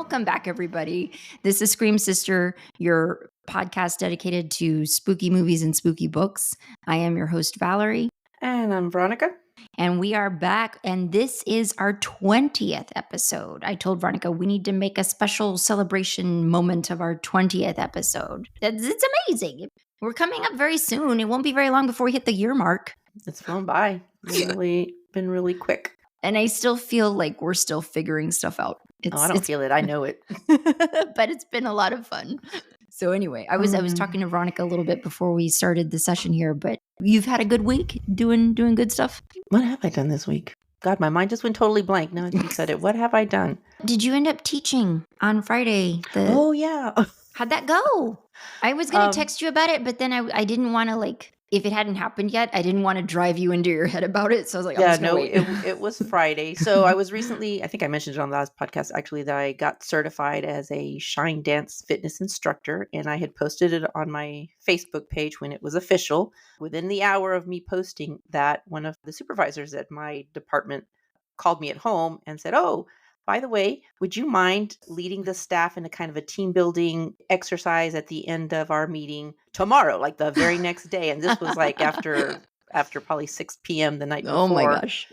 Welcome back, everybody. This is Scream Sister, your podcast dedicated to spooky movies and spooky books. I am your host, Valerie. And I'm Veronica. And we are back, and this is our 20th episode. I told Veronica we need to make a special celebration moment of our 20th episode. It's amazing. We're coming up very soon. It won't be very long before we hit the year mark. It's flown by. It's been really quick. And I still feel like we're still figuring stuff out. I don't feel it. I know it. But it's been a lot of fun. So anyway, I was talking to Veronica a little bit before we started the session here, but you've had a good week doing good stuff? What have I done this week? God, my mind just went totally blank now that you said it. What have I done? Did you end up teaching on Friday? Oh, yeah. How'd that go? I was going to text you about it, but then I didn't want to if it hadn't happened yet, I didn't want to drive you into your head about it. So I was like, it was Friday. So I was recently, I think I mentioned it on the last podcast, actually, that I got certified as a Shine Dance fitness instructor. And I had posted it on my Facebook page when it was official. Within the hour of me posting that, one of the supervisors at my department called me at home and said, "Oh, by the way, would you mind leading the staff in a kind of a team building exercise at the end of our meeting tomorrow, like the very next day?" And this was like after probably 6 p.m. the night before. Oh my gosh.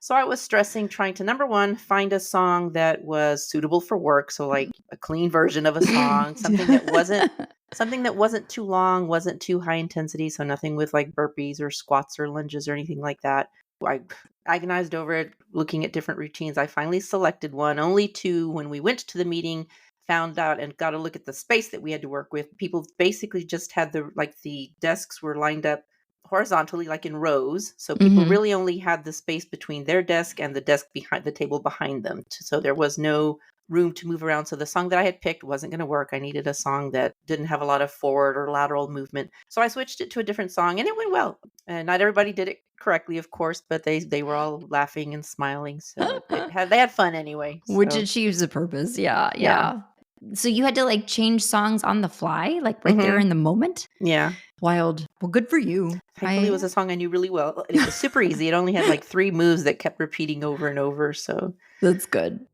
So I was stressing, trying to, number one, find a song that was suitable for work. So like a clean version of a song, something that wasn't too long, wasn't too high intensity. So nothing with like burpees or squats or lunges or anything like that. I agonized over it, looking at different routines. I finally selected one, only to, when we went to the meeting, found out and got a look at the space that we had to work with. People basically just had the desks were lined up horizontally, like in rows. So people really only had the space between their desk and the desk behind the table behind them. So there was no room to move around. So the song that I had picked wasn't going to work. I needed a song that didn't have a lot of forward or lateral movement. So I switched it to a different song and it went well. And not everybody did it correctly, of course, but they were all laughing and smiling. So they had fun anyway. So. Which achieves the purpose. Yeah. So you had to change songs on the fly, right there in the moment? Yeah. Wild. Well, good for you. Thankfully, it was a song I knew really well. It was super easy. It only had 3 moves that kept repeating over and over. So that's good.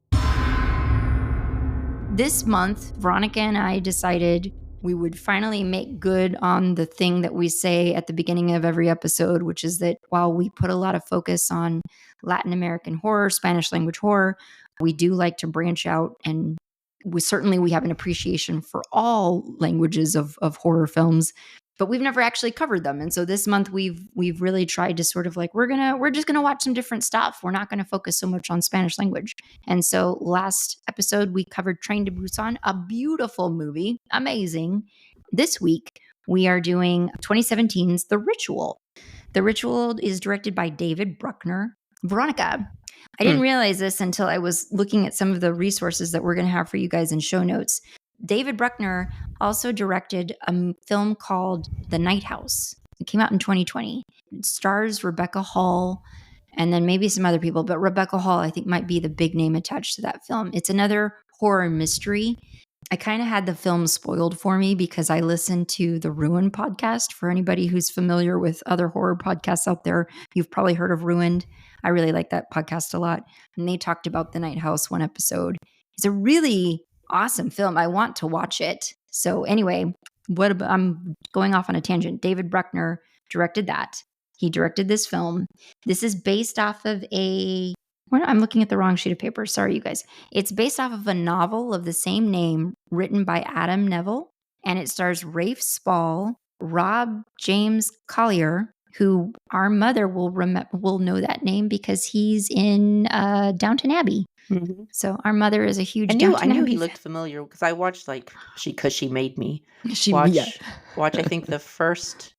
This month, Veronica and I decided we would finally make good on the thing that we say at the beginning of every episode, which is that while we put a lot of focus on Latin American horror, Spanish language horror, we do like to branch out, and we have an appreciation for all languages of horror films, but we've never actually covered them. And so this month we've really tried to sort of we're just gonna watch some different stuff. We're not gonna focus so much on Spanish language. And so last episode we covered Train to Busan, a beautiful movie, amazing. This week we are doing 2017's The Ritual. The Ritual is directed by David Bruckner. Veronica, I didn't realize this until I was looking at some of the resources that we're going to have for you guys in show notes. David Bruckner also directed a film called The Night House. It came out in 2020. It stars Rebecca Hall and then maybe some other people, but Rebecca Hall, I think, might be the big name attached to that film. It's another horror mystery. I kind of had the film spoiled for me because I listened to the Ruined podcast. For anybody who's familiar with other horror podcasts out there, you've probably heard of Ruined. I really like that podcast a lot. And they talked about The Night House one episode. It's a really awesome film. I want to watch it. So anyway, I'm going off on a tangent. David Bruckner directed that. He directed this film. This is based off of I'm looking at the wrong sheet of paper. Sorry, you guys. It's based off of a novel of the same name written by Adam Neville. And it stars Rafe Spall, Rob James Collier, who our mother will know that name because he's in Downton Abbey. Mm-hmm. So our mother is a huge Downton Abbey. I knew he looked familiar because I watched because she made me watch. I think the first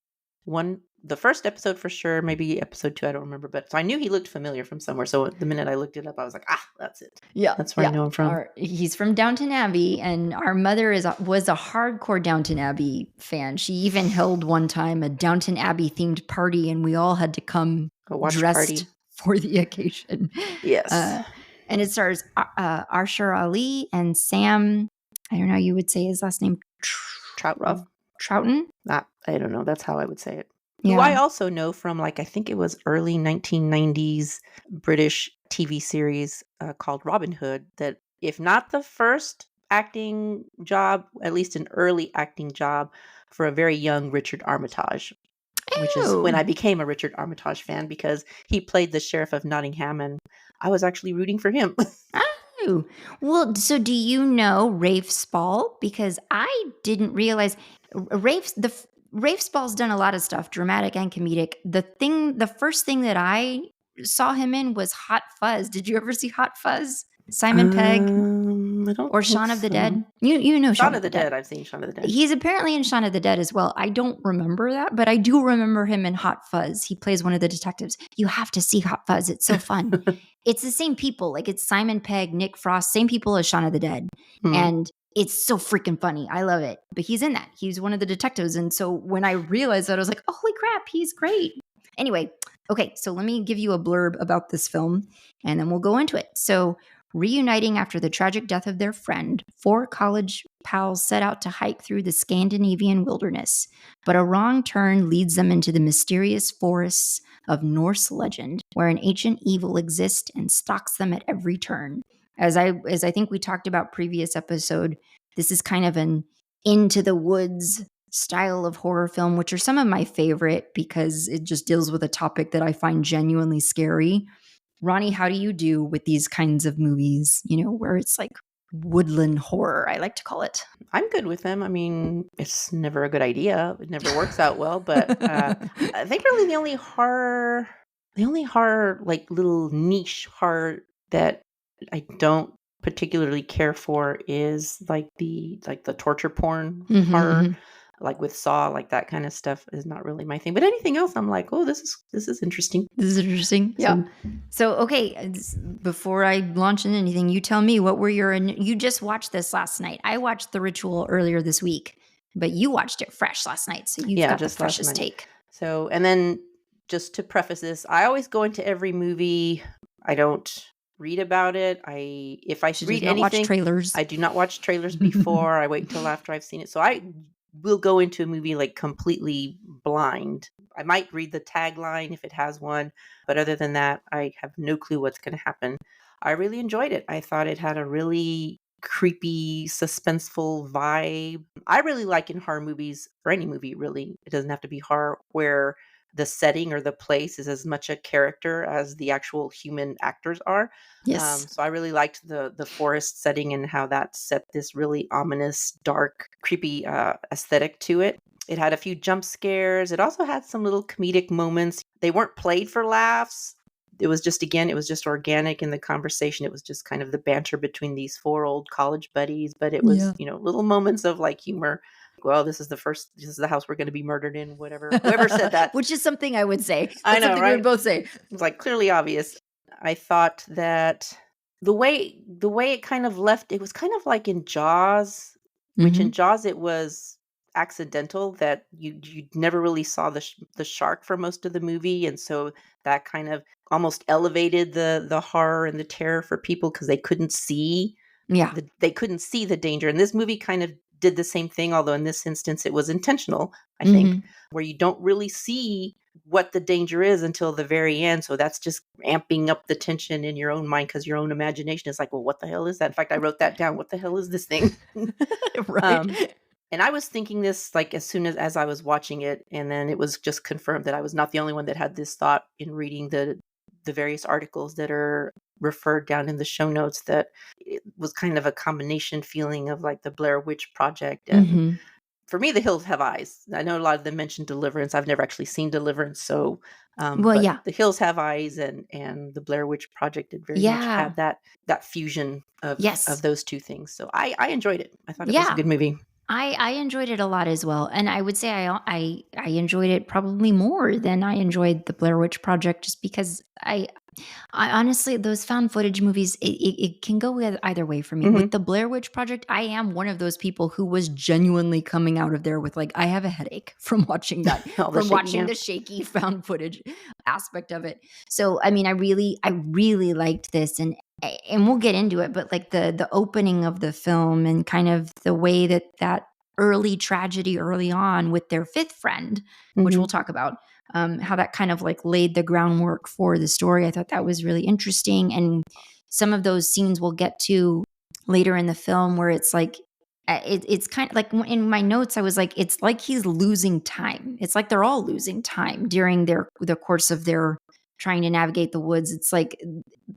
episode for sure, maybe episode 2, I don't remember. But so I knew he looked familiar from somewhere. So the minute I looked it up, I was like, that's it. Yeah, that's where I know him from. He's from Downton Abbey, and our mother was a hardcore Downton Abbey fan. She even held one time a Downton Abbey themed party, and we all had to come dressed for the occasion. Yes. And it stars Arshar Ali and Sam. I don't know. You would say his last name Troughton. I don't know. That's how I would say it. Yeah. Who I also know from I think it was early 1990s British TV series called Robin Hood that if not the first acting job, at least an early acting job for a very young Richard Armitage, which is when I Oh. became a Richard Armitage fan because he played the sheriff of Nottingham and I was actually rooting for him. Oh. Well, so do you know Rafe Spall? Because I didn't realize Rafe Spall's done a lot of stuff, dramatic and comedic. The first thing that I saw him in was Hot Fuzz. Did you ever see Hot Fuzz? Simon Pegg I don't or think Shaun of the so. Dead? You know Shaun Shaun of of the the Dead. Dead. I've seen Shaun of the Dead. He's apparently in Shaun of the Dead as well. I don't remember that, but I do remember him in Hot Fuzz. He plays one of the detectives. You have to see Hot Fuzz. It's so fun. It's the same people. Like it's Simon Pegg, Nick Frost, same people as Shaun of the Dead. Hmm. And it's so freaking funny. I love it. But he's in that. He's one of the detectives. And so when I realized that, I was like, oh, holy crap, he's great. Anyway, okay, so let me give you a blurb about this film and then we'll go into it. So, reuniting after the tragic death of their friend, 4 college pals set out to hike through the Scandinavian wilderness, but a wrong turn leads them into the mysterious forests of Norse legend, where an ancient evil exists and stalks them at every turn. As I think we talked about previous episode, this is kind of an into the woods style of horror film, which are some of my favorite because it just deals with a topic that I find genuinely scary. Ronnie, how do you do with these kinds of movies, where it's like woodland horror, I like to call it? I'm good with them. I mean, it's never a good idea. It never works out well. But I think really the only horror, like little niche horror that I don't particularly care for is like the torture porn horror, like with Saw, like that kind of stuff is not really my thing. But anything else, I'm like, oh, this is interesting. This is interesting. Yeah. So, okay, before I launch into anything, you tell me you just watched this last night. I watched The Ritual earlier this week, but you watched it fresh last night. So you've got the just last freshest night. take. So, and then just to preface this, I always go into every movie. I don't read about it. If I read anything, watch trailers. I do not watch trailers before. I wait until after I've seen it. So I will go into a movie like completely blind. I might read the tagline if it has one, but other than that, I have no clue what's going to happen. I really enjoyed it. I thought it had a really creepy, suspenseful vibe. I really like in horror movies, or any movie really, it doesn't have to be horror, where the setting or the place is as much a character as the actual human actors are. Yes. So I really liked the forest setting and how that set this really ominous, dark, creepy aesthetic to it. It had a few jump scares. It also had some little comedic moments. They weren't played for laughs. It was just organic in the conversation. It was just kind of the banter between these 4 old college buddies, but it was, little moments of like humor. Well, this is the house we're going to be murdered in, whatever. Whoever said that. Which is something I would say. That's I know, something right? we would both say. It's like clearly obvious. I thought that the way it kind of left, it was kind of like in Jaws, which in Jaws it was accidental that you never really saw the shark for most of the movie, and so that kind of almost elevated the horror and the terror for people because they couldn't see the danger. And this movie kind of did the same thing, although in this instance it was intentional, I think, where you don't really see what the danger is until the very end. So that's just amping up the tension in your own mind because your own imagination is like, well, what the hell is that? In fact, I wrote that down. What the hell is this thing? Right. And I was thinking this like as soon as I was watching it, and then it was just confirmed that I was not the only one that had this thought in reading the various articles that are referred down in the show notes, that it was kind of a combination feeling of like the Blair Witch Project and for me, The Hills Have Eyes. I know a lot of them mentioned Deliverance. I've never actually seen Deliverance, so but The Hills Have Eyes and the Blair Witch Project did very much have that fusion of those two things. So I enjoyed it. I thought it was a good movie. I enjoyed it a lot as well, and I would say I enjoyed it probably more than I enjoyed the Blair Witch Project, just because I honestly, those found footage movies, it can go either way for me. With the Blair Witch Project, I am one of those people who was genuinely coming out of there with like, I have a headache from watching that, watching the shaky found footage aspect of it. So, I mean, I really liked this, and we'll get into it, but like the opening of the film and kind of the way that early tragedy early on with their 5th friend, which we'll talk about, how that kind of like laid the groundwork for the story. I thought that was really interesting. And some of those scenes we'll get to later in the film where it's like, it's kind of like in my notes, I was like, it's like he's losing time. It's like they're all losing time during the course of their trying to navigate the woods. It's like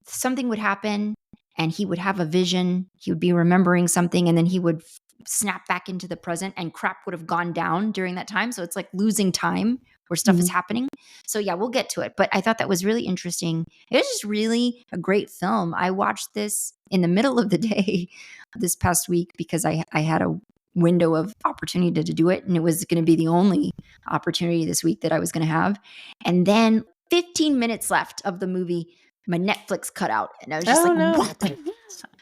something would happen and he would have a vision. He would be remembering something and then he would snap back into the present and crap would have gone down during that time. So it's like losing time where stuff is happening. So yeah, we'll get to it. But I thought that was really interesting. It was just really a great film. I watched this in the middle of the day this past week because I had a window of opportunity to do it. And it was going to be the only opportunity this week that I was going to have. And then 15 minutes left of the movie, my Netflix cut out. And I was just what the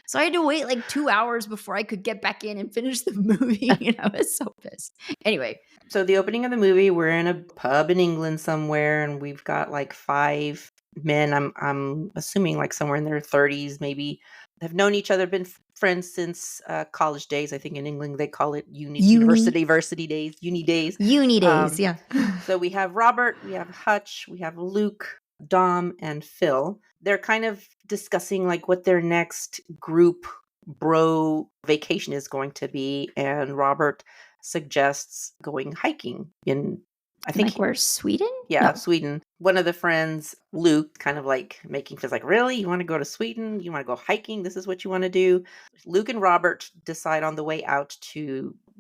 So I had to wait like 2 hours before I could get back in and finish the movie. And I was so pissed. Anyway. So the opening of the movie, we're in a pub in England somewhere, and we've got like 5 men. I'm assuming like somewhere in their 30s, maybe, have known each other, been friends since college days. I think in England they call it university days, uni days. Yeah. So we have Robert, we have Hutch, we have Luke, Dom, and Phil. They're kind of discussing like what their next group bro vacation is going to be, and Robert suggests going hiking in, I think, like where, Sweden? Yeah, No. Sweden. One of the friends, Luke, kind of like making feels like, really? You want to go to Sweden? You want to go hiking? This is what you want to do? Luke and Robert decide on the way out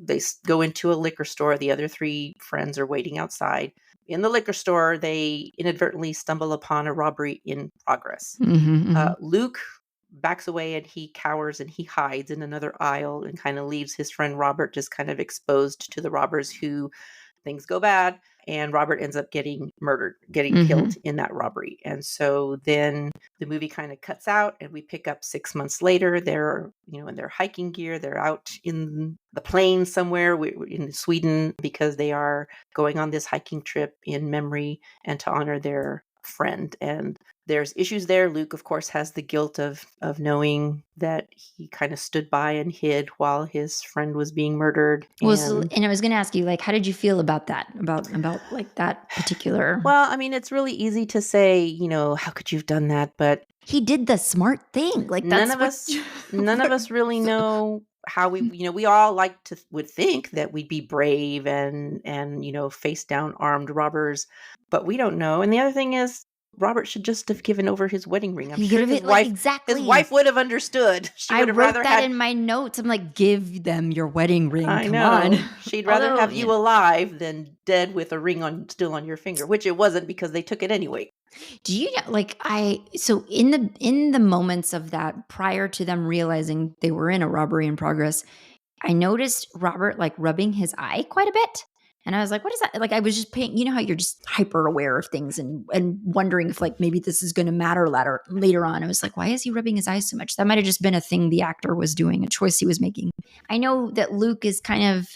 they go into a liquor store. The other 3 friends are waiting outside. In the liquor store, they inadvertently stumble upon a robbery in progress. Luke backs away and he cowers and he hides in another aisle and kind of leaves his friend Robert just kind of exposed to the robbers, who things go bad, and Robert ends up getting murdered, getting killed in that robbery. And so then the movie kind of cuts out and we pick up 6 months later. They're, in their hiking gear. They're out in the plains somewhere in Sweden because they are going on this hiking trip in memory and to honor their friend. And there's issues there. Luke, of course, has the guilt of knowing that he kind of stood by and hid while his friend was being murdered. And I was going to ask you, like, how did you feel about that? About like that particular? Well, I mean, it's really easy to say, how could you have done that? But he did the smart thing. Like, none of us really know how we all would think that we'd be brave and face down armed robbers, but we don't know. And the other thing is, Robert should just have given over his wedding ring. I'm sure his wife would have understood. I wrote that in my notes. I'm like, give them your wedding ring. Come on. She'd rather have you alive than dead with a ring still on your finger, which it wasn't because they took it anyway. Do you know, so in the moments of that, prior to them realizing they were in a robbery in progress, I noticed Robert like rubbing his eye quite a bit. And I was like, what is that? Like, I was just paying, how you're just hyper aware of things and wondering if like maybe this is going to matter later on. I was like, why is he rubbing his eyes so much? That might have just been a thing the actor was doing, a choice he was making. I know that Luke is kind of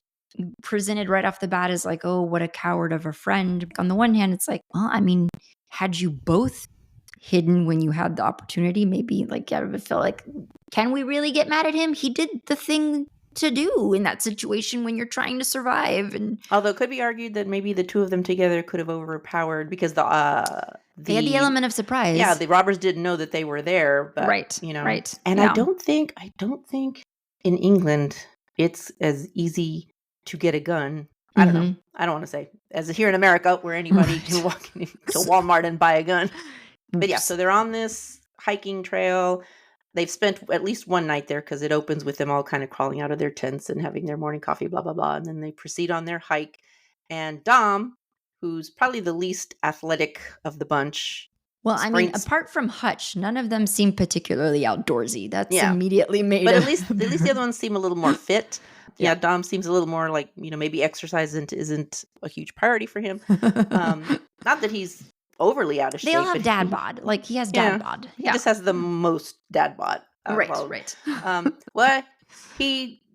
presented right off the bat as like, oh, what a coward of a friend. On the one hand, it's like, well, I mean, had you both hidden when you had the opportunity, maybe like I would feel like, can we really get mad at him? He did the thing to do in that situation when you're trying to survive. And although it could be argued that maybe the 2 of them together could have overpowered, because they had the element of surprise. Yeah, the robbers didn't know that they were there, but right. And yeah. I don't think in England it's as easy to get a gun. I don't know. I don't want to say as here in America where anybody can walk into Walmart and buy a gun. But yeah, so they're on this hiking trail. They've spent at least one night there because it opens with them all kind of crawling out of their tents and having their morning coffee, blah, blah, blah. And then they proceed on their hike. And Dom, who's probably the least athletic of the bunch. Well, I mean, apart from Hutch, none of them seem particularly outdoorsy. That's immediately made. But at least the other ones seem a little more fit. Yeah, Dom seems a little more like, maybe exercise isn't a huge priority for him. Not that he's overly out of shape. They all have dad bod. Like, he has dad bod. He just has the most dad bod. Right. Well,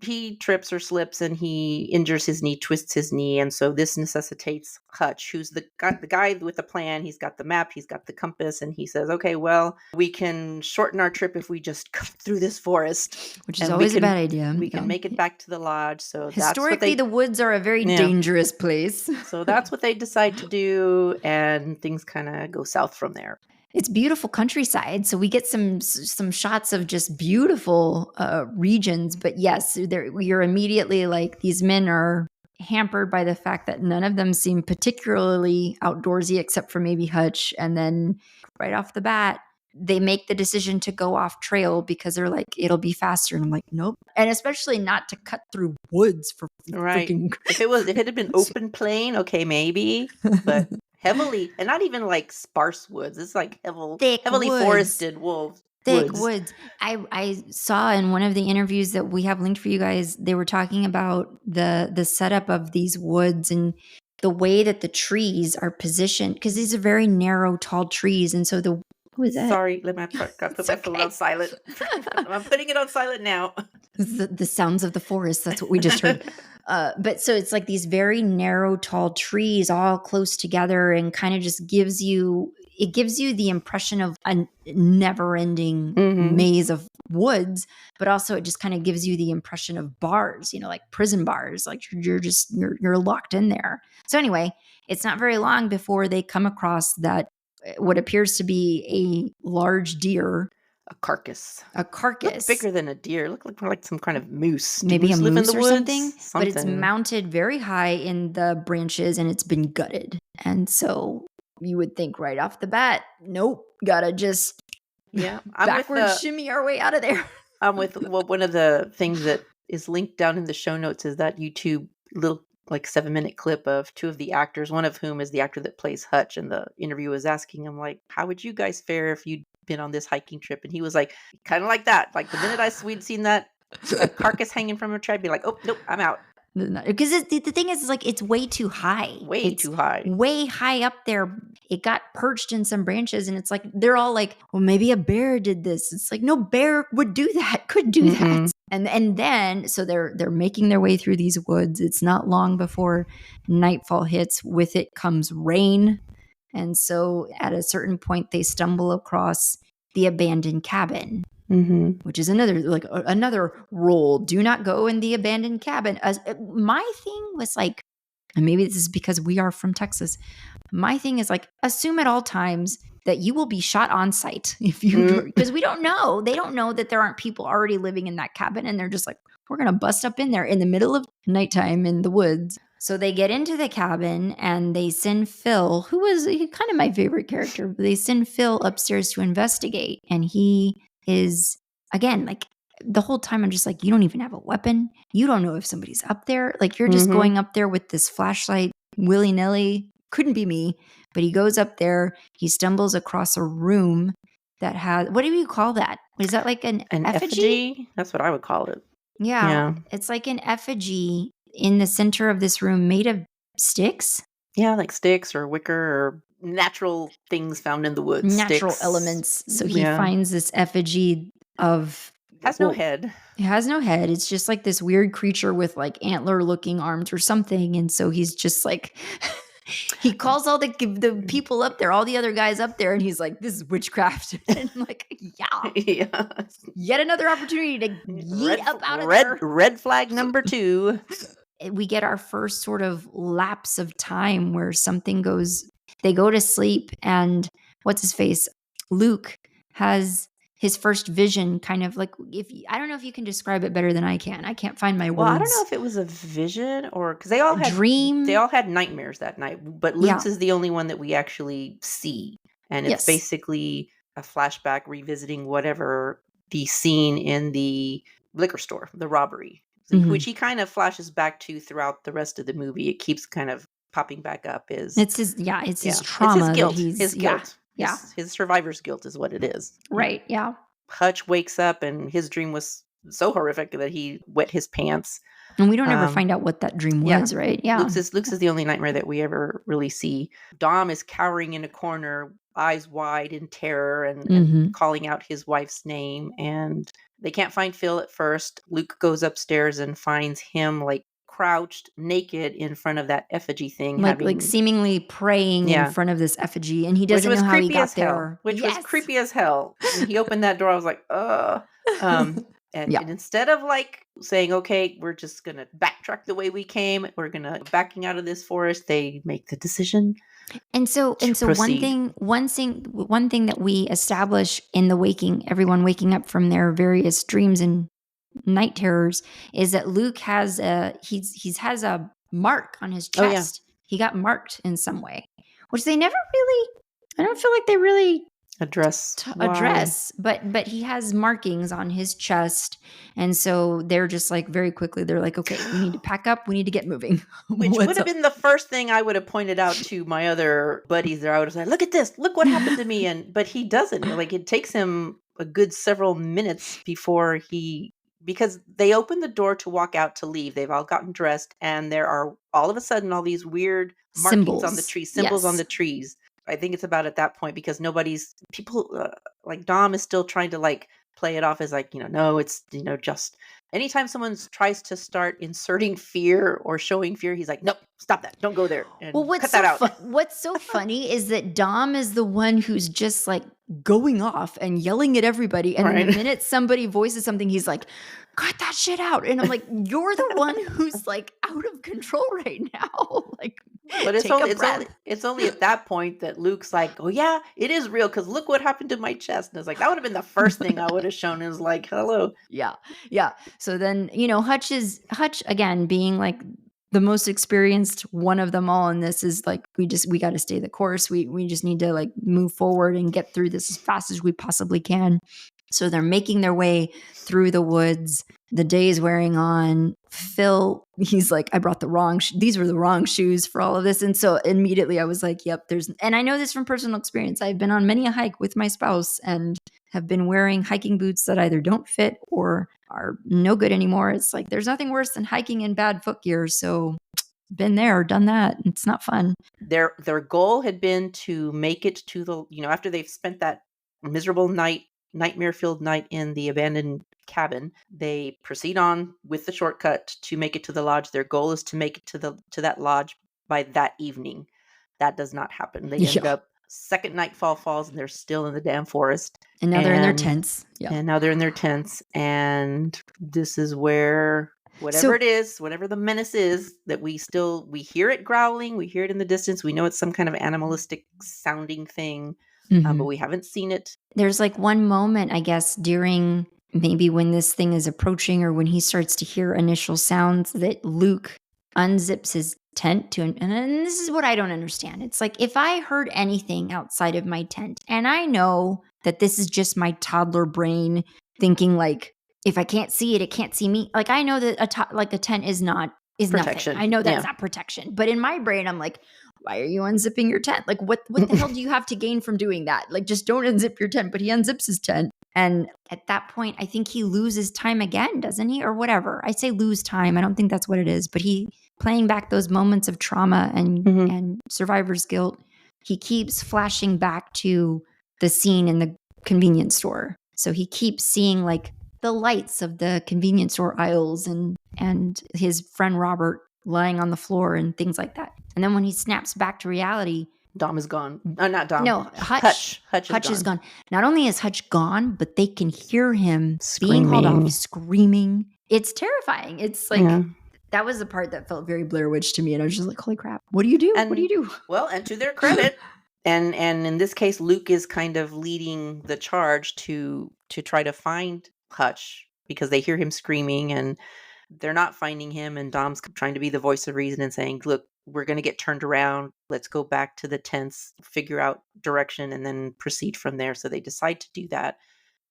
he trips or slips and he injures his knee, twists his knee. And so this necessitates Hutch, who's the guy with the plan. He's got the map, he's got the compass, and he says, okay, well, we can shorten our trip if we just cut through this forest. Which is always a bad idea. We can make it back to the lodge. So historically, the woods are a very dangerous place. So that's what they decide to do. And things kind of go south from there. It's beautiful countryside, so we get some shots of just beautiful regions. But yes, you're immediately like, these men are hampered by the fact that none of them seem particularly outdoorsy, except for maybe Hutch. And then right off the bat, they make the decision to go off trail because they're like, it'll be faster. And I'm like, nope. And especially not to cut through woods for freaking. If it had been open plain, okay, maybe, but heavily, and not even like sparse woods. It's like heavily forested thick woods. I saw in one of the interviews that we have linked for you guys, they were talking about the setup of these woods and the way that the trees are positioned, because these are very narrow, tall trees. And so who is that? Sorry, let me put my phone on silent. I'm putting it on silent now. The sounds of the forest. That's what we just heard. But so it's like these very narrow, tall trees all close together, and kind of just gives you the impression of a never-ending maze of woods, but also it just kind of gives you the impression of bars, like prison bars, like you're locked in there. So anyway, it's not very long before they come across that what appears to be a large deer. A carcass. Looked bigger than a deer. Looked like some kind of moose. Maybe a moose or something. But it's mounted very high in the branches and it's been gutted. And so you would think right off the bat, nope, gotta just backwards shimmy our way out of there. One of the things that is linked down in the show notes is that YouTube little 7-minute clip of two of the actors, one of whom is the actor that plays Hutch, and the interview was asking him, like, how would you guys fare if you'd been on this hiking trip? And he was like, kind of like that. Like the minute we'd seen that carcass hanging from a tree, I'd be like, oh, nope, I'm out. Because the thing is like, it's way too high. Way high up there. It got perched in some branches, and it's like, they're all like, well, maybe a bear did this. It's like, no bear would do that, could do that. And then, so they're making their way through these woods. It's not long before nightfall hits. With it comes rain. And so at a certain point, they stumble across the abandoned cabin. Which is another rule. Do not go in the abandoned cabin. My thing was like, and maybe this is because we are from Texas, my thing is like, assume at all times that you will be shot on sight if you, because we don't know. They don't know that there aren't people already living in that cabin, and they're just like, we're going to bust up in there in the middle of nighttime in the woods. So they get into the cabin and they send Phil, who was kind of my favorite character, but they send Phil upstairs to investigate. And he is, again, like the whole time I'm just like, you don't even have a weapon. You don't know if somebody's up there. Like you're just going up there with this flashlight willy-nilly. Couldn't be me. But he goes up there. He stumbles across a room that has, what do you call that? Is that like an effigy? That's what I would call it. Yeah. It's like an effigy in the center of this room made of sticks. Yeah, like sticks or wicker or natural things found in the woods. Natural elements. So he finds this effigy of... no head. It has no head. It's just like this weird creature with like antler-looking arms or something. And so he's just like... he calls all the people up there, all the other guys up there, and he's like, this is witchcraft. And I'm like, yeah. Yet another opportunity to yeet up out of there. Red flag number 2. We get our first sort of lapse of time where something goes, they go to sleep, and what's his face? Luke has his first vision, kind of like, I don't know if you can describe it better than I can. I can't find my words. Well, I don't know if it was a vision or because they all had dream. They all had nightmares that night, but Luke's is the only one that we actually see, and it's basically a flashback revisiting whatever the scene in the liquor store, the robbery, which he kind of flashes back to throughout the rest of the movie. It keeps kind of popping back up. It's his trauma. It's his guilt. His guilt. Yeah. His survivor's guilt is what it is. Right, yeah. Hutch wakes up and his dream was so horrific that he wet his pants. And we don't ever find out what that dream was, right? Yeah. Luke's is the only nightmare that we ever really see. Dom is cowering in a corner, eyes wide in terror and calling out his wife's name. And they can't find Phil at first. Luke goes upstairs and finds him like crouched naked in front of that effigy thing, like seemingly praying in front of this effigy, and he doesn't know how he got there. Which was creepy as hell. When he opened that door, I was like, And instead of like saying, okay, we're just going to backtrack the way we came, we're going to backing out of this forest, they make the decision. And so proceed. one thing that we establish in the everyone waking up from their various dreams and night terrors is that Luke has has a mark on his Oh, yeah. chest. He got marked in some way, which they never really, I don't feel like they really address, but he has markings on his chest, and so they're just like very quickly they're like, okay, we need to pack up, we need to get moving. Which would have been the first thing I would have pointed out to my other buddies there. I would have said, look at this, look what happened to me. But he doesn't. Like, it takes him a good several minutes before because they open the door to walk out to leave. They've all gotten dressed, and there are all of a sudden all these weird markings on the trees, symbols on the trees. I think it's about at that point because like Dom is still trying to like play it off as like, no, it's, just anytime someone tries to start inserting fear or showing fear, he's like, nope, stop that. Don't go there. And cut that out. What's so funny is that Dom is the one who's just like going off and yelling at everybody. And then the minute somebody voices something, he's like, cut that shit out. And I'm like, you're the one who's like out of control right now. Like, but it's only at that point that Luke's like, oh yeah, it is real. Cause look what happened to my chest. And it's like, that would have been the first thing I would have shown is like, hello. Yeah. Yeah. So then, Hutch again, being like the most experienced one of them all. And this is like, we got to stay the course. We just need to like move forward and get through this as fast as we possibly can. So they're making their way through the woods. The day is wearing on. Phil, he's like, I brought these were the wrong shoes for all of this. And so immediately I was like, yep, and I know this from personal experience. I've been on many a hike with my spouse and have been wearing hiking boots that either don't fit or are no good anymore. It's like, there's nothing worse than hiking in bad foot gear. So been there, done that. It's not fun. Their goal had been to make it to the, after they've spent that miserable nightmare-filled night in the abandoned cabin, they proceed on with the shortcut to make it to the lodge. Their goal is to make it to that lodge by that evening. That does not happen. They end up second nightfall falls and they're still in the damn forest. And now they're in their tents. Yeah. And now they're in their tents. And this is where whatever the menace is, that we hear it growling, we hear it in the distance. We know it's some kind of animalistic sounding thing. But we haven't seen it. There's like one moment, I guess, during maybe when this thing is approaching or when he starts to hear initial sounds that Luke unzips his tent and this is what I don't understand. It's like, if I heard anything outside of my tent, and I know that this is just my toddler brain thinking like, if I can't see it, it can't see me. Like, I know that a tent is protection. Nothing. I know that's not protection. But in my brain, I'm like, why are you unzipping your tent? Like, what the hell do you have to gain from doing that? Like, just don't unzip your tent. But he unzips his tent. And at that point, I think he loses time again, doesn't he? Or whatever. I say lose time. I don't think that's what it is. But he, playing back those moments of trauma and survivor's guilt, he keeps flashing back to the scene in the convenience store. So he keeps seeing like the lights of the convenience store aisles and his friend Robert lying on the floor and things like that. And then when he snaps back to reality, Dom is gone. Not Dom. No, Hutch is gone. Not only is Hutch gone, but they can hear him being hauled off, screaming. It's terrifying. It's like, that was the part that felt very Blair Witch to me. And I was just like, holy crap, what do you do? What do you do? Well, and to their credit, and in this case, Luke is kind of leading the charge to try to find Hutch because they hear him screaming and they're not finding him. And Dom's trying to be the voice of reason and saying, look, we're going to get turned around. Let's go back to the tents, figure out direction, and then proceed from there. So they decide to do that.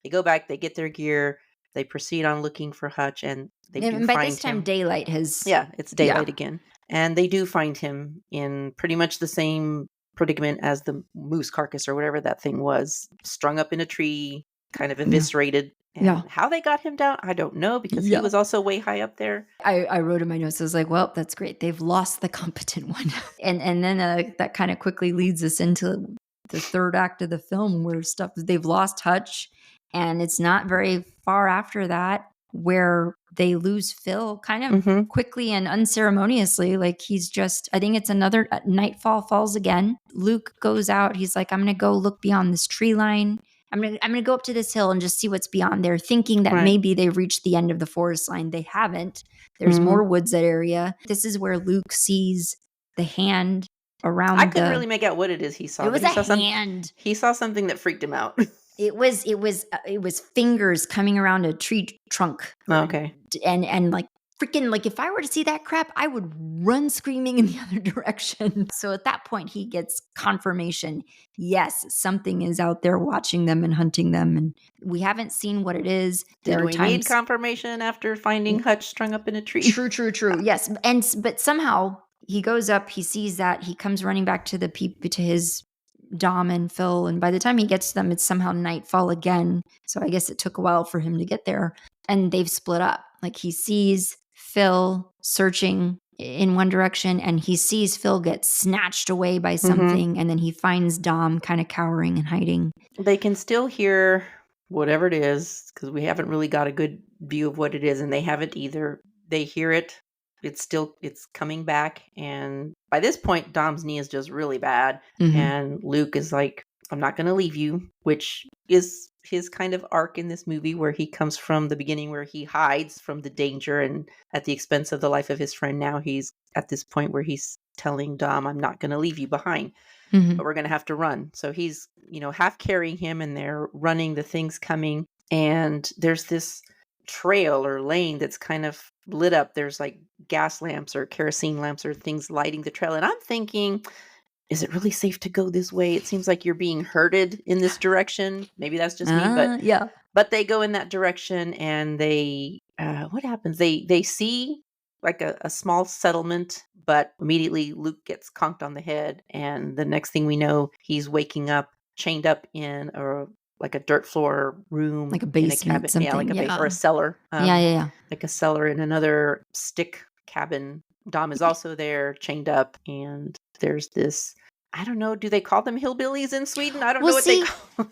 They go back, they get their gear, they proceed on looking for Hutch, and they do find him. By this time, daylight has... Yeah, it's daylight again. And they do find him in pretty much the same predicament as the moose carcass or whatever that thing was, strung up in a tree, kind of eviscerated. And how they got him down, I don't know, because he was also way high up there. I wrote in my notes, I was like, well, that's great. They've lost the competent one. and then that kind of quickly leads us into the third act of the film where they've lost Hutch. And it's not very far after that where they lose Phil kind of quickly and unceremoniously. Like I think it's another nightfall falls again. Luke goes out. He's like, I'm going to go look beyond this tree line. I'm gonna go up to this hill and just see what's beyond there, thinking that Right. maybe they've reached the end of the forest line. They haven't. There's Mhm. more woods that area. This is where Luke sees the hand around I couldn't really make out what it is he saw. It was but a hand. He saw something that freaked him out. It was fingers coming around a tree trunk. Okay. And like freaking, like if I were to see that crap, I would run screaming in the other direction. So at that point, he gets confirmation. Yes, something is out there watching them and hunting them. And we haven't seen what it is. Did we need confirmation after finding Hutch strung up in a tree? True. Yes. But somehow he goes up, he sees that, he comes running back to his Dom and Phil. And by the time he gets to them, it's somehow nightfall again. So I guess it took a while for him to get there. And they've split up. Like he sees Phil searching in one direction and he sees Phil get snatched away by something. And then he finds Dom kind of cowering and hiding. They can still hear whatever it is because we haven't really got a good view of what it is. And they haven't either. They hear it. It's coming back. And by this point, Dom's knee is just really bad. And Luke is like, I'm not going to leave you, which is his kind of arc in this movie where he comes from the beginning where he hides from the danger and at the expense of the life of his friend. Now he's at this point where he's telling Dom, I'm not going to leave you behind, but we're going to have to run. So he's, half carrying him and they're running, the thing's coming. And there's this trail or lane that's kind of lit up. There's like gas lamps or kerosene lamps or things lighting the trail. And I'm thinking, is it really safe to go this way? It seems like you're being herded in this direction. Maybe that's just me, but yeah. But they go in that direction and they, what happens? They see like a small settlement, but immediately Luke gets conked on the head. And the next thing we know, he's waking up, chained up in like a dirt floor room, like a basement, in a cabin, something, or a cellar. Yeah. Like a cellar in another stick cabin. Dom is also there, chained up, and there's this. I don't know. Do they call them hillbillies in Sweden? I don't know what they call them.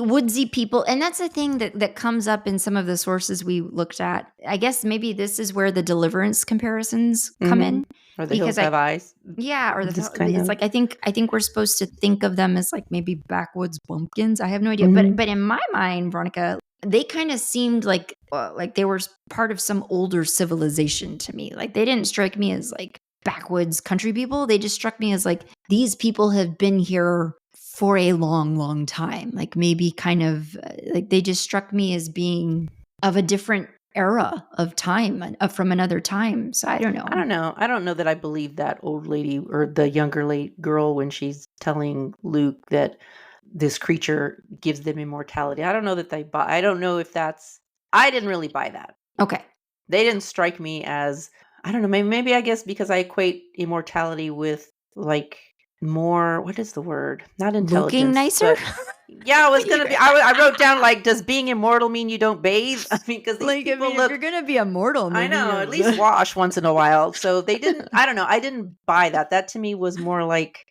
Woodsy people. And that's the thing that comes up in some of the sources we looked at. I guess maybe this is where the Deliverance comparisons come in. Or the Hills Have Eyes. Yeah, or it's like I think we're supposed to think of them as like maybe backwoods bumpkins. I have no idea. But in my mind, Veronica, they kind of seemed like they were part of some older civilization to me. Like they didn't strike me as like backwoods country people. They just struck me as like these people have been here for a long time. Like maybe kind of like they just struck me as being of a different era of time, from another time. So I don't know. I don't know that I believe that old lady or the younger girl when she's telling Luke that this creature gives them immortality. I don't know that I don't know if that's. I didn't really buy that. Okay. They didn't strike me as. I don't know. Maybe I guess because I equate immortality with like more. What is the word? Not intelligence. Looking nicer. Yeah, I was gonna be. I wrote down like, does being immortal mean you don't bathe? I mean, because like if you're gonna be immortal, I know at least wash once in a while. So they didn't. I don't know. I didn't buy that. That to me was more like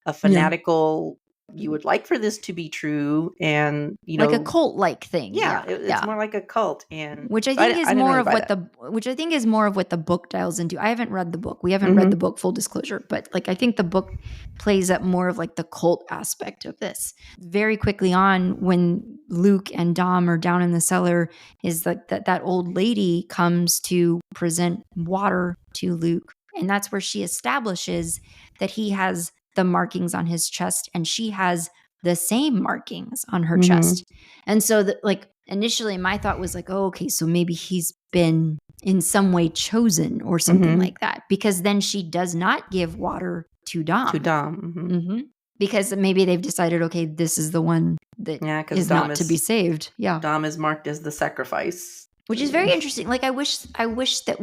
a fanatical. You would like for this to be true, and like a cult-like thing. Yeah, it's more like a cult, and which I think is more of what the book dials into. I haven't read the book. We haven't read the book, full disclosure, but like I think the book plays up more of like the cult aspect of this. Very quickly on, when Luke and Dom are down in the cellar, is like that old lady comes to present water to Luke, and that's where she establishes that he has the markings on his chest and she has the same markings on her chest. And so like initially my thought was like, oh, okay, so maybe he's been in some way chosen or something like that, because then she does not give water to Dom. Because maybe they've decided, okay, this is the one that is not to be saved. Yeah. Dom is marked as the sacrifice. Which is very interesting. Like I wish that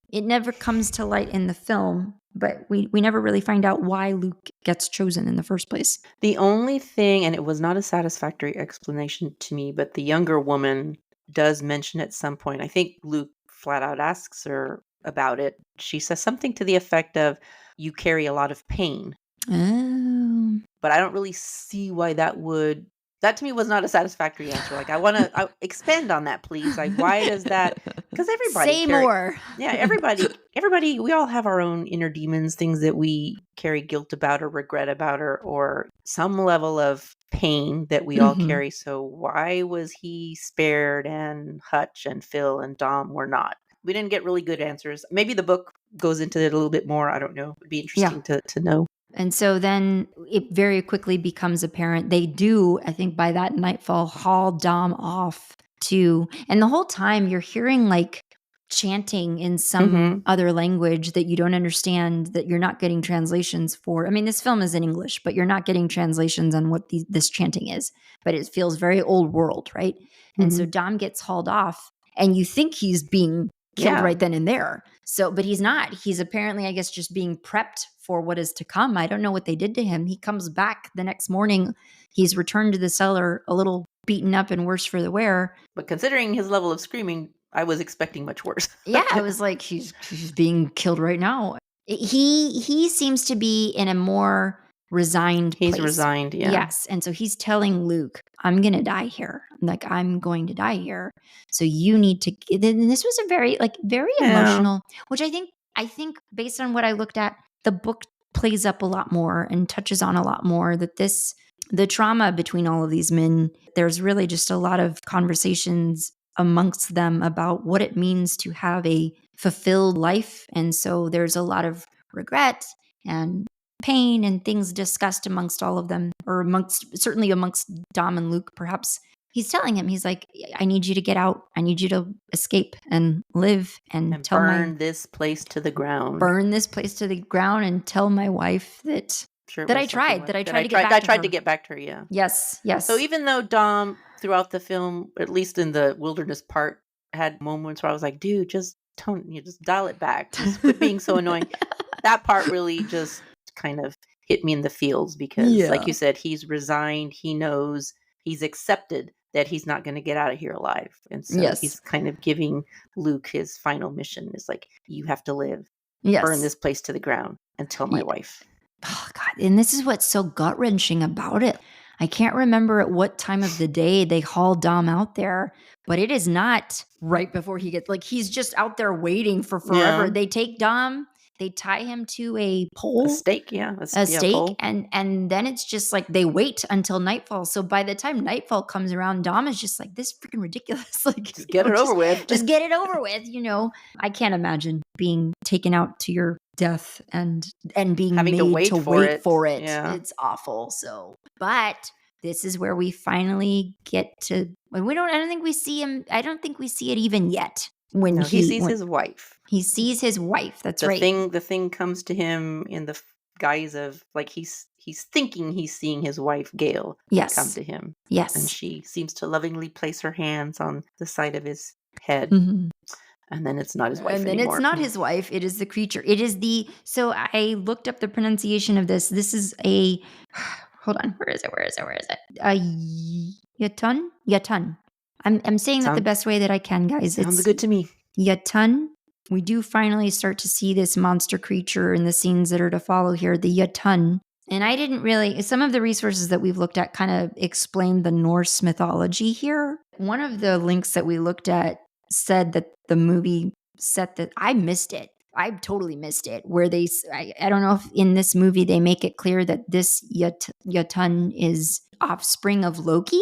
it never comes to light in the film, but we never really find out why Luke gets chosen in the first place. The only thing, and it was not a satisfactory explanation to me, but the younger woman does mention at some point, I think Luke flat out asks her about it. She says something to the effect of, you carry a lot of pain. Oh. But I don't really see why that would That to me was not a satisfactory answer. Like, I want to expand on that, please. Like, why does that? Because everybody Say more. Yeah, everybody. We all have our own inner demons, things that we carry guilt about or regret about, or some level of pain that we all carry. So why was he spared and Hutch and Phil and Dom were not? We didn't get really good answers. Maybe the book goes into it a little bit more. I don't know. It'd be interesting to know. And so then it very quickly becomes apparent. They do, I think by that nightfall, haul Dom off to, and the whole time you're hearing like chanting in some other language that you don't understand, that you're not getting translations for. I mean, this film is in English, but you're not getting translations on what this chanting is. But it feels very old world, right? And so Dom gets hauled off, and you think he's being killed right then and there. So, but he's not. He's apparently, I guess, just being prepped for what is to come. I don't know what they did to him. He comes back the next morning. He's returned to the cellar a little beaten up and worse for the wear. But considering his level of screaming, I was expecting much worse. Yeah, I was like, he's being killed right now. He seems to be in a more resigned place. He's resigned, yeah. Yes. And so he's telling Luke, I'm going to die here. Like, I'm going to die here. So you need to, then this was a very emotional, which I think based on what I looked at, the book plays up a lot more and touches on a lot more, that the trauma between all of these men, there's really just a lot of conversations amongst them about what it means to have a fulfilled life. And so there's a lot of regret and pain and things discussed amongst all of them, or certainly amongst Dom and Luke, perhaps. He's telling him, he's like, I need you to get out. I need you to escape and live and burn this place to the ground. Burn this place to the ground and tell my wife that I tried to get back to her. Yeah. Yes. So even though Dom throughout the film, at least in the wilderness part, had moments where I was like, dude, just dial it back. Just quit being so annoying. That part really just kind of hit me in the feels because, like you said, he's resigned. He knows, he's accepted that he's not going to get out of here alive. And so he's kind of giving Luke his final mission. It's like, you have to live. Burn this place to the ground and tell my wife. Oh, God. And this is what's so gut-wrenching about it. I can't remember at what time of the day they haul Dom out there, but it is not right before he gets, like, he's just out there waiting for forever. They take Dom, they tie him to a pole. A stake, a stake. And then it's just like they wait until nightfall. So by the time nightfall comes around, Dom is just like, this is freaking ridiculous. Like, just get it over with. Just get it over with, I can't imagine being taken out to your death and being having made to wait for it. Yeah. It's awful. So, but this is where we finally get to, I don't think we see him. I don't think we see it even yet. When he sees his wife. He sees his wife. That's right. The thing comes to him in the guise of, like, he's thinking he's seeing his wife, Gail, come to him. Yes. And she seems to lovingly place her hands on the side of his head. And then it's not his wife anymore. And then it's not his wife. It is the creature. It is so I looked up the pronunciation of this. This is a, hold on. Where is it? Yatun. I'm saying that the best way that I can, guys. Sounds good to me. Yatun. We do finally start to see this monster creature in the scenes that are to follow here, the Yatun. And I didn't really, some of the resources that we've looked at kind of explain the Norse mythology here. One of the links that we looked at said that the movie set that, I missed it. I totally missed it, where I don't know if in this movie they make it clear that this Yatun is offspring of Loki.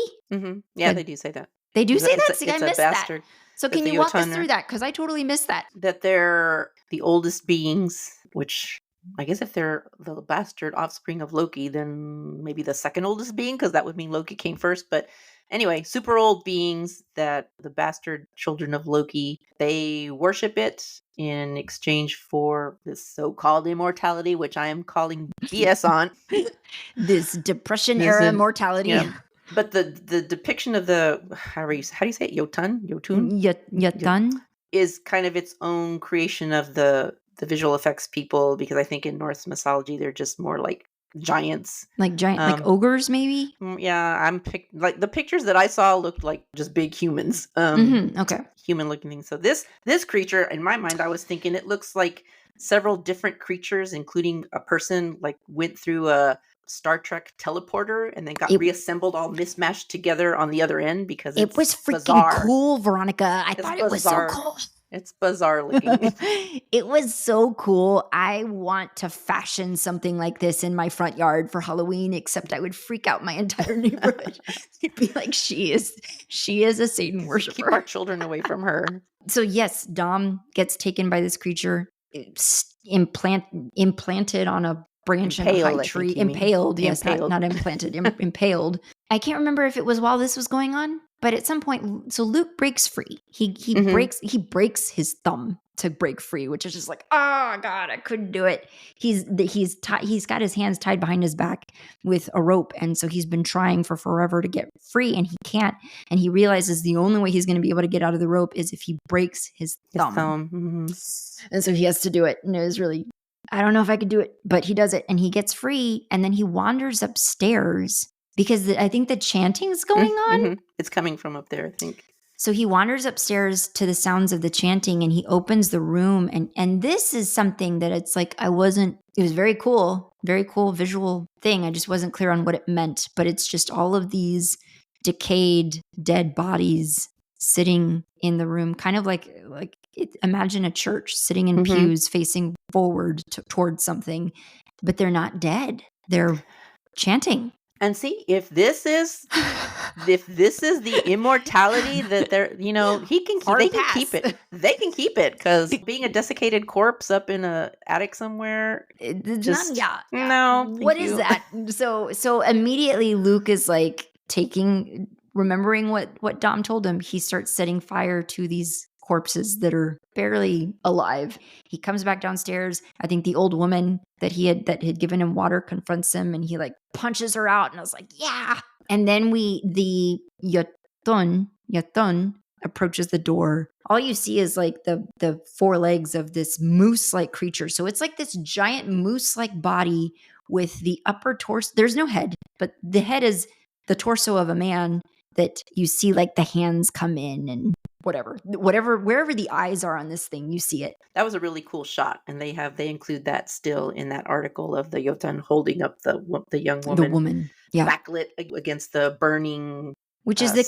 Yeah, they do say that. They do say that? See, I missed bastard. That. So can you walk us through that? Because I totally missed that. That they're the oldest beings, which I guess if they're the bastard offspring of Loki, then maybe the second oldest being, because that would mean Loki came first. But anyway, super old beings that the bastard children of Loki, they worship it in exchange for this so-called immortality, which I am calling BS on. This Depression-era immortality. Yeah. But the depiction of the, how do you say it? Yotun? Yatun? Is kind of its own creation of the visual effects people, because I think in Norse mythology, they're just more like giants. Like like ogres, maybe? Yeah, like the pictures that I saw looked like just big humans. Okay. Human looking things. So this creature, in my mind, I was thinking it looks like several different creatures, including a person, like went through a Star Trek teleporter and then got It- reassembled all mismatched together on the other end because It it's was freaking bizarre. cool, Veronica. I It's thought it was so bizarre. cool. It's bizarre looking. It was so cool. I want to fashion something like this in my front yard for Halloween, except I would freak out my entire neighborhood. It'd be like, she is a Satan worshiper. Keep our children away from her. So yes, Dom gets taken by this creature, implanted on a branch in a high tree. Impaled, yes, not implanted, impaled. I can't remember if it was while this was going on, but at some point, so Luke breaks free. He breaks his thumb to break free, which is just like, oh God, I couldn't do it. He's got his hands tied behind his back with a rope, and so he's been trying for forever to get free, and he can't. And he realizes the only way he's going to be able to get out of the rope is if he breaks his thumb. Mm-hmm. And so he has to do it, and it was really, I don't know if I could do it, but he does it, and he gets free, and then he wanders upstairs because I think the chanting's going on. Mm-hmm. It's coming from up there, I think. So he wanders upstairs to the sounds of the chanting, and he opens the room, and this is something that it's like it was very cool visual thing. I just wasn't clear on what it meant, but it's just all of these decayed, dead bodies sitting in the room, kind of like imagine a church sitting in pews facing forward towards something, but they're not dead. They're chanting. And see, if this is the immortality that they're, they can keep it. They can keep it because being a desiccated corpse up in a attic somewhere, no. What is that? So immediately Luke is like remembering what Dom told him. He starts setting fire to these corpses that are barely alive. He comes back downstairs. I think the old woman that had given him water confronts him, and he like punches her out. And I was like, yeah. And then the Yatun approaches the door. All you see is like the four legs of this moose-like creature. So it's like this giant moose-like body with the upper torso. There's no head, but the head is the torso of a man that you see like the hands come in and wherever the eyes are on this thing, you see it. That was a really cool shot, and they include that still in that article of the Yotun holding up the young woman, the woman, yeah, backlit against the burning, which is the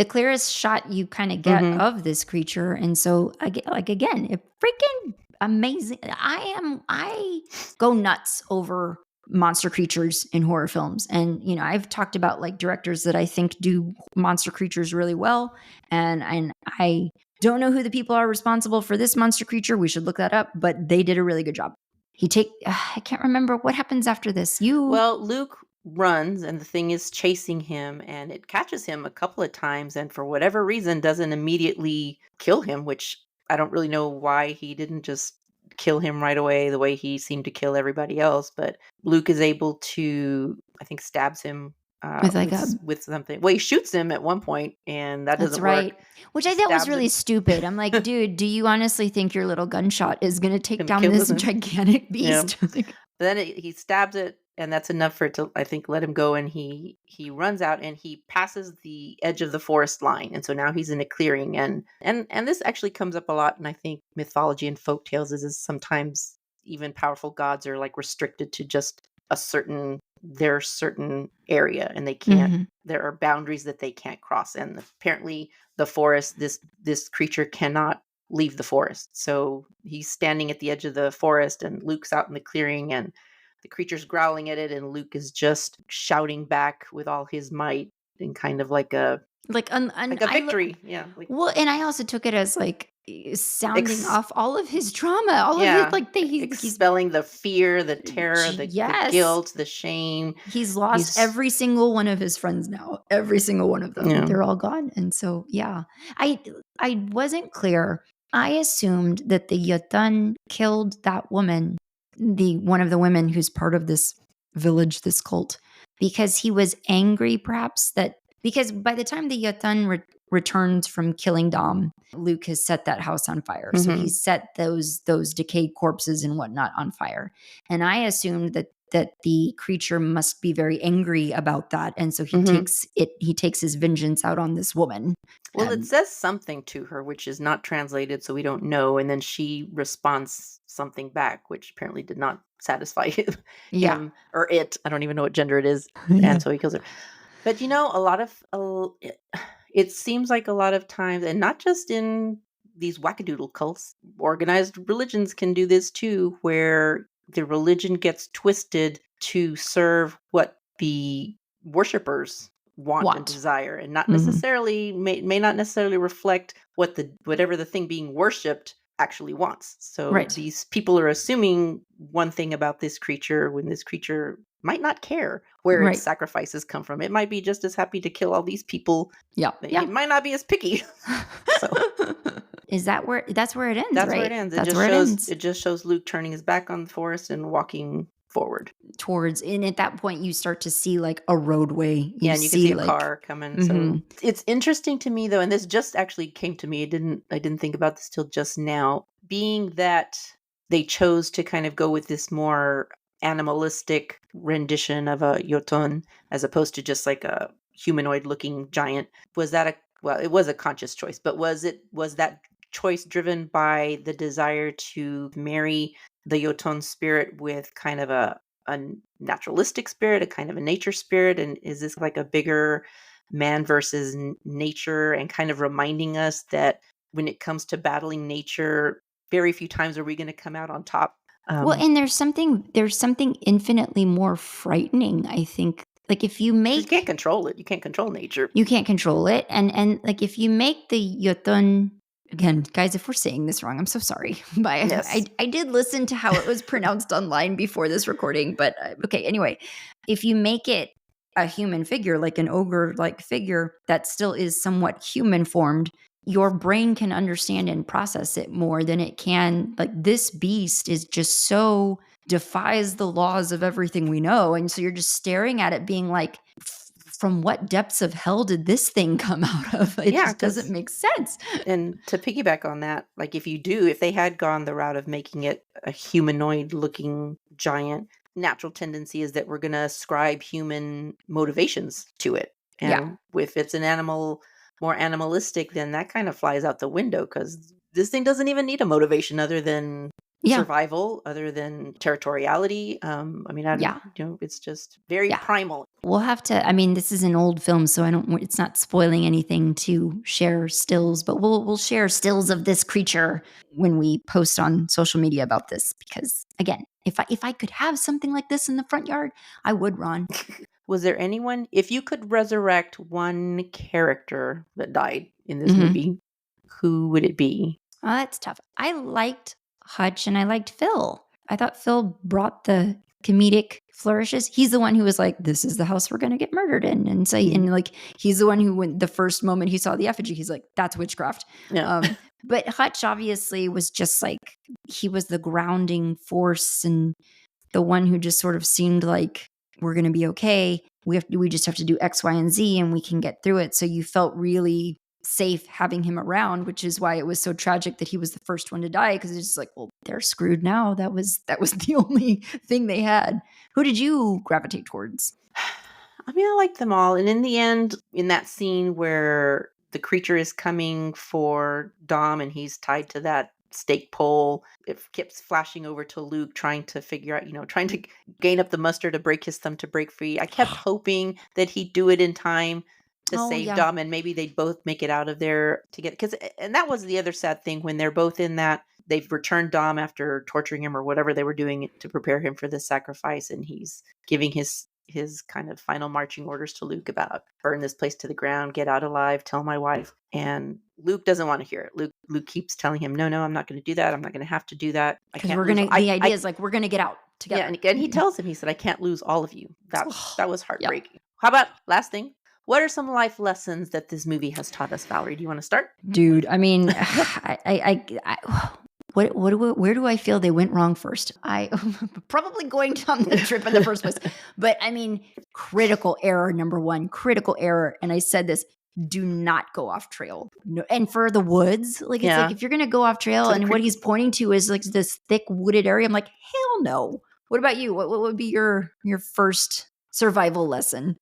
clearest shot you kind of get of this creature. And so again, it freaking amazing. I go nuts over monster creatures in horror films. And, I've talked about like directors that I think do monster creatures really well. And I don't know who the people are responsible for this monster creature. We should look that up, but they did a really good job. I can't remember what happens after this. Well, Luke runs and the thing is chasing him and it catches him a couple of times and for whatever reason doesn't immediately kill him, which I don't really know why he didn't just kill him right away the way he seemed to kill everybody else. But Luke is able to, I think, stabs him with something. Well, he shoots him at one point and that doesn't work. Which I thought was really stupid. I'm like, dude, do you honestly think your little gunshot is going to take down this gigantic beast? Yeah. But then he stabs it and that's enough for it to, I think, let him go. And he runs out and he passes the edge of the forest line. And so now he's in a clearing. And this actually comes up a lot. And I think mythology and folktales is sometimes even powerful gods are like restricted to just their certain area. And they can't, there are boundaries that they can't cross. And apparently the forest, this creature cannot leave the forest. So he's standing at the edge of the forest and Luke's out in the clearing and the creature's growling at it, and Luke is just shouting back with all his might, and kind of like a victory. Well, and I also took it as like sounding off all of his trauma, all of his he's expelling the fear, the terror, the guilt, the shame. He's lost every single one of his friends now. Every single one of them, they're all gone. And so, I wasn't clear. I assumed that the Yatun killed that woman. One of the women who's part of this village, this cult, because he was angry perhaps because by the time the Yatun returns from killing Dom, Luke has set that house on fire. So he set those decayed corpses and whatnot on fire. And I assumed that that the creature must be very angry about that, and so he takes his vengeance out on this woman. Well, it says something to her, which is not translated, so we don't know. And then she responds something back, which apparently did not satisfy him or it. I don't even know what gender it is. And so he kills her. But it seems like a lot of times, and not just in these wackadoodle cults, organized religions can do this too, where the religion gets twisted to serve what the worshippers want and desire, and not necessarily may not necessarily reflect whatever the thing being worshipped actually wants. So these people are assuming one thing about this creature when this creature might not care where its sacrifices come from. It might be just as happy to kill all these people. It might not be as picky. So Is that's where it ends? That's right? where it ends. It just shows Luke turning his back on the forest and walking forward towards, and at that point you start to see like a roadway. And you can see a car coming. So it's interesting to me though, and this just actually came to me. I didn't think about this till just now. Being that they chose to kind of go with this more animalistic rendition of a Jotun as opposed to just like a humanoid looking giant, it was a conscious choice, but was that choice driven by the desire to marry the Jotun spirit with kind of a naturalistic spirit, a kind of a nature spirit? And is this like a bigger man versus nature, and kind of reminding us that when it comes to battling nature, very few times are we going to come out on top? Well, and there's something infinitely more frightening, I think. Like if you can't control it. You can't control nature. You can't control it. And like if you make the Jotun, again, guys, if we're saying this wrong, I'm so sorry. But Yes. I did listen to how it was pronounced online before this recording. But okay, anyway, if you make it a human figure, like an ogre-like figure that still is somewhat human formed, your brain can understand and process it more than it can. Like this beast is just so defies the laws of everything we know. And so you're just staring at it being like, from what depths of hell did this thing come out of? It just doesn't make sense. And to piggyback on that, like if they had gone the route of making it a humanoid looking giant, natural tendency is that we're going to ascribe human motivations to it. And if it's an animal, more animalistic, then that kind of flies out the window, because this thing doesn't even need a motivation other than survival, other than territoriality. It's just very primal. We'll have to, this is an old film, so it's not spoiling anything to share stills, but we'll share stills of this creature when we post on social media about this, because again, if I could have something like this in the front yard, I would, Ron. Was there anyone, if you could resurrect one character that died in this movie, who would it be? Oh, that's tough. I liked Hutch and I liked Phil. I thought Phil brought the comedic flourishes. He's the one who was like, this is the house we're going to get murdered in. And so, and like, he's the one who, when the first moment he saw the effigy, he's like, that's witchcraft. Yeah. But Hutch obviously was just like, he was the grounding force and the one who just sort of seemed like, we're going to be okay. We just have to do X, Y, and Z and we can get through it. So you felt really safe having him around, which is why it was so tragic that he was the first one to die, because it's just like, well, they're screwed now. That was the only thing they had. Who did you gravitate towards? I liked them all. And in the end, in that scene where the creature is coming for Dom and he's tied to that stake pole, it keeps flashing over to Luke, trying to figure out, trying to gain up the muster to break his thumb to break free. I kept hoping that he'd do it in time to save Dom, and maybe they'd both make it out of there together. And that was the other sad thing, when they're both in that, they've returned Dom after torturing him or whatever they were doing to prepare him for this sacrifice, and he's giving his kind of final marching orders to Luke about burn this place to the ground, get out alive, tell my wife. And Luke doesn't want to hear it. Luke keeps telling him, no, I'm not going to do that. I'm not going to have to do that. Because the idea is like, we're going to get out together. Yeah, and he tells him, he said, I can't lose all of you. That was heartbreaking. Yeah. How about last thing? What are some life lessons that this movie has taught us, Valerie? Do you want to start? Dude, where do I feel they went wrong first? I probably going on the trip in the first place. But critical error, number one, critical error. And I said this, do not go off trail. No, and for the woods, like, it's like, if you're going to go off trail and what he's pointing to is like this thick wooded area, I'm like, hell no. What about you? What would be your first survival lesson?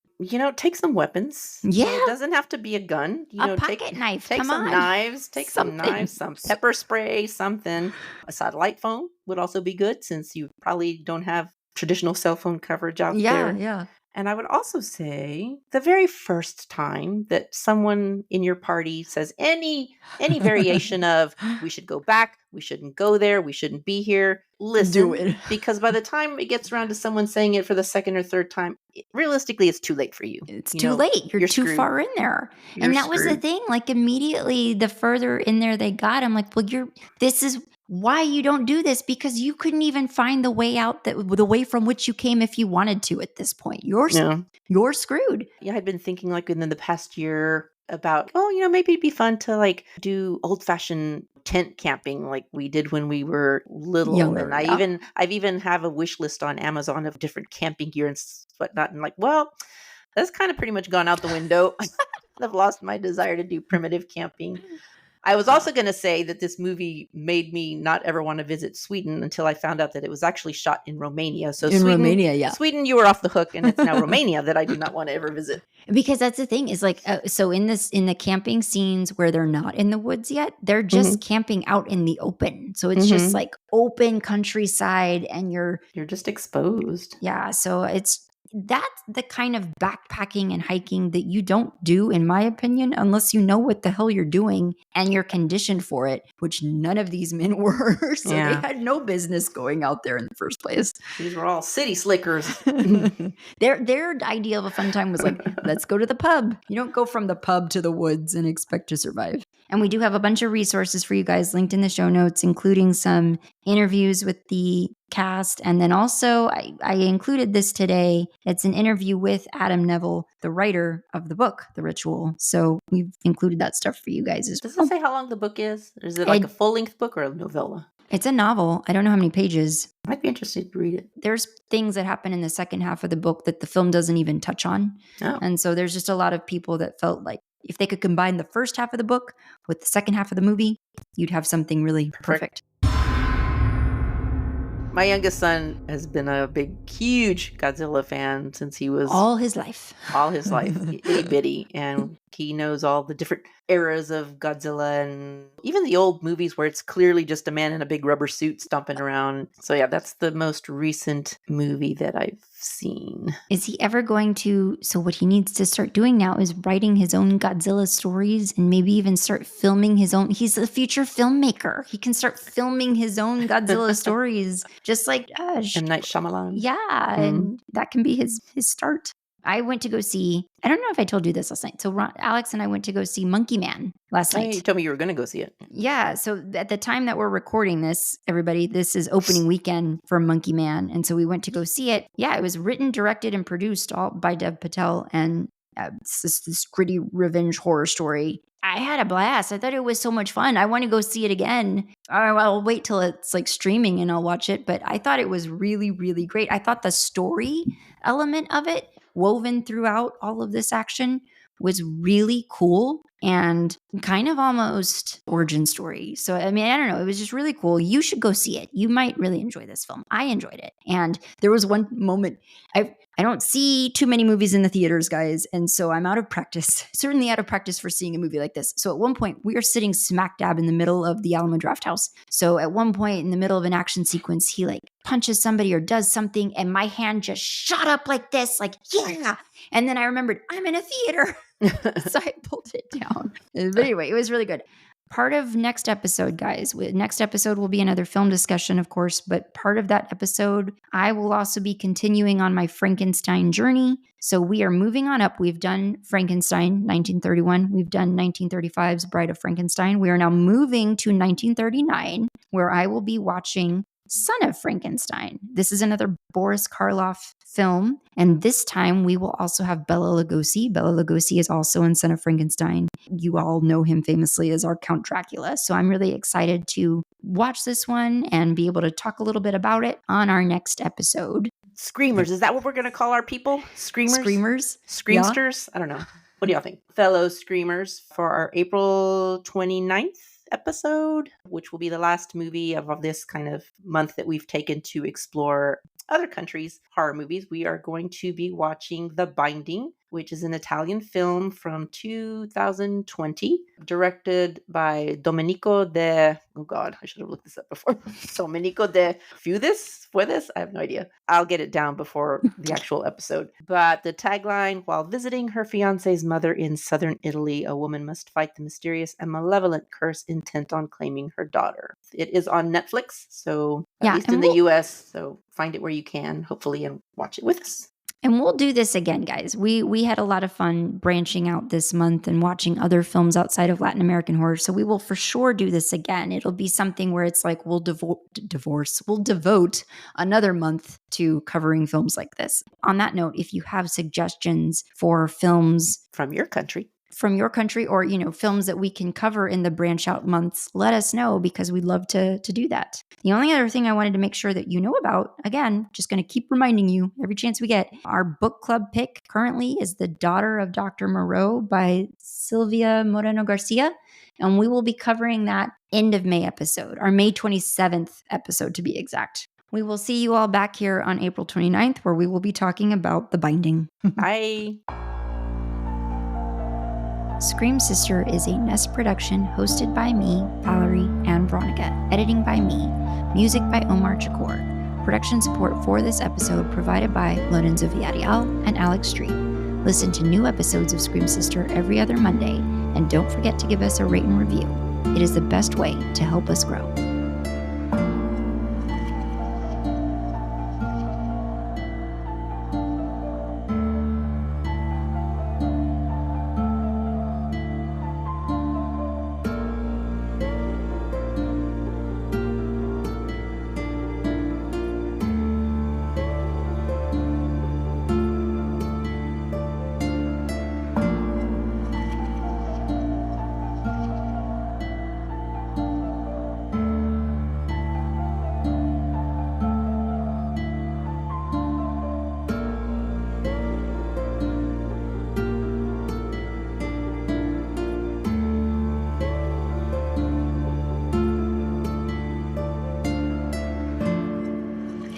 Take some weapons. Yeah. It doesn't have to be a gun. A pocket knife. Take Come some on. knives, Something. some pepper spray, something. A satellite phone would also be good since you probably don't have traditional cell phone coverage out there. Yeah. And I would also say the very first time that someone in your party says any variation of we should go back, we shouldn't go there, we shouldn't be here, listen. Do it. Because by the time it gets around to someone saying it for the second or third time, realistically, it's too late for you. It's too late. You're too screwed. far in there. You're and that was the screwed. thing. Like immediately, the further in there they got, I'm like, well, this is why you don't do this, because you couldn't even find the way out, the way from which you came if you wanted to at this point. You're screwed. Yeah, I'd been thinking like within the past year about, maybe it'd be fun to like do old fashioned tent camping like we did when we were little. Younger, and I've even have a wish list on Amazon of different camping gear and whatnot. And like, well, that's kind of pretty much gone out the window. I've lost my desire to do primitive camping. I was also going to say that this movie made me not ever want to visit Sweden until I found out that it was actually shot in Romania. So Sweden, you were off the hook, and it's now Romania that I do not want to ever visit. Because that's the thing is like, so in the camping scenes where they're not in the woods yet, they're just camping out in the open. So it's just like open countryside, and you're just exposed. Yeah. So that's the kind of backpacking and hiking that you don't do, in my opinion, unless you know what the hell you're doing and you're conditioned for it, which none of these men were. So they had no business going out there in the first place. These were all city slickers. Their idea of a fun time was like, let's go to the pub. You don't go from the pub to the woods and expect to survive. And we do have a bunch of resources for you guys linked in the show notes, including some interviews with the cast. And then also, I included this today. It's an interview with Adam Neville, the writer of the book, The Ritual. So we've included that stuff for you guys as well. Does it say how long the book is? Or is it like a full-length book or a novella? It's a novel. I don't know how many pages. I'd be interested to read it. There's things that happen in the second half of the book that the film doesn't even touch on. Oh. And so there's just a lot of people that felt like if they could combine the first half of the book with the second half of the movie, you'd have something really perfect. My youngest son has been a huge Godzilla fan since he was... All his life. Itty bitty. And he knows all the different eras of Godzilla and even the old movies where it's clearly just a man in a big rubber suit stomping around. So yeah, that's the most recent movie that I've seen. Is he ever going to... So what he needs to start doing now is writing his own Godzilla stories and maybe even start filming his own... He's a future filmmaker. He can start filming his own Godzilla stories, just like... M. Night Shyamalan. Yeah, and that can be his start. I went to go see, I don't know if I told you this last night. So Alex and I went to go see Monkey Man last night. You told me you were going to go see it. Yeah. So at the time that we're recording this, everybody, this is opening weekend for Monkey Man. And so we went to go see it. Yeah, it was written, directed, and produced all by Dev Patel. And it's this gritty revenge horror story. I had a blast. I thought it was so much fun. I want to go see it again. I'll wait till it's like streaming and I'll watch it. But I thought it was really, really great. I thought the story element of it woven throughout all of this action was really cool and kind of almost origin story. So, I mean, I don't know. It was just really cool. You should go see it. You might really enjoy this film. I enjoyed it. And there was one moment, I don't see too many movies in the theaters, guys. And so I'm out of practice, certainly out of practice for seeing a movie like this. So at one point, we are sitting smack dab in the middle of the Alamo Drafthouse. So at one point in the middle of an action sequence, he like punches somebody or does something. And my hand just shot up like this, like, yeah. And then I remembered I'm in a theater. So I pulled it down. But anyway, it was really good. Part of next episode, guys, next episode will be another film discussion, of course, but part of that episode, I will also be continuing on my Frankenstein journey. So we are moving on up. We've done Frankenstein, 1931. We've done 1935's Bride of Frankenstein. We are now moving to 1939, where I will be watching Son of Frankenstein. This is another Boris Karloff film, and this time we will also have Bela Lugosi. Bela Lugosi is also in Son of Frankenstein. You all know him famously as our Count Dracula, so I'm really excited to watch this one and be able to talk a little bit about it on our next episode. Screamers, is that what we're going to call our people? Screamers? Screamsters? Yeah. I don't know. What do y'all think? Fellow Screamers, for our April 29th episode, which will be the last movie of this kind of month that we've taken to explore other countries' horror movies. We are going to be watching The Binding, which is an Italian film from 2020, directed by Domenico de... Oh God, I should have looked this up before. Domenico de Fuentes? I have no idea. I'll get it down before the actual episode. But the tagline, while visiting her fiance's mother in southern Italy, a woman must fight the mysterious and malevolent curse intent on claiming her daughter. It is on Netflix, so at least in the US, so find it where you can, hopefully, and watch it with us. And we'll do this again, guys. We had a lot of fun branching out this month and watching other films outside of Latin American horror. So we will for sure do this again. It'll be something where it's like we'll devote another month to covering films like this. On that note, if you have suggestions for films from your country, or, films that we can cover in the branch out months, let us know, because we'd love to do that. The only other thing I wanted to make sure that you know about, again, just going to keep reminding you every chance we get, our book club pick currently is The Daughter of Doctor Moreau by Silvia Moreno-Garcia. And we will be covering that end of May episode, our May 27th episode to be exact. We will see you all back here on April 29th, where we will be talking about The Binding. Bye. Scream Sister is a Nest production hosted by me, Valerie, and Veronica. Editing by me. Music by Omar Chakor. Production support for this episode provided by Lorenzo Villarreal and Alex Street. Listen to new episodes of Scream Sister every other Monday, and don't forget to give us a rate and review. It is the best way to help us grow.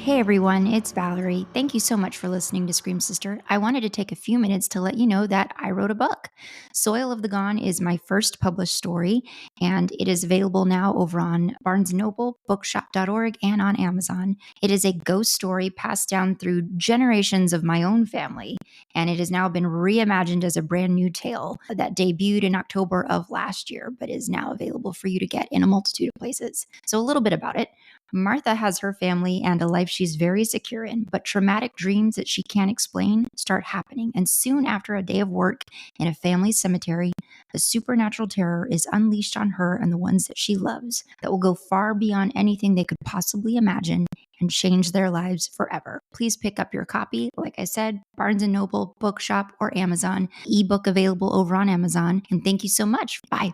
Hey everyone, it's Valerie. Thank you so much for listening to Scream Sister. I wanted to take a few minutes to let you know that I wrote a book. Soil of the Gone is my first published story, and it is available now over on Barnes & Noble, bookshop.org, and on Amazon. It is a ghost story passed down through generations of my own family, and it has now been reimagined as a brand new tale that debuted in October of last year, but is now available for you to get in a multitude of places. So a little bit about it. Martha has her family and a life she's very secure in, but traumatic dreams that she can't explain start happening. And soon after a day of work in a family cemetery, a supernatural terror is unleashed on her and the ones that she loves that will go far beyond anything they could possibly imagine and change their lives forever. Please pick up your copy. Like I said, Barnes & Noble, Bookshop, or Amazon. Ebook available over on Amazon. And thank you so much. Bye.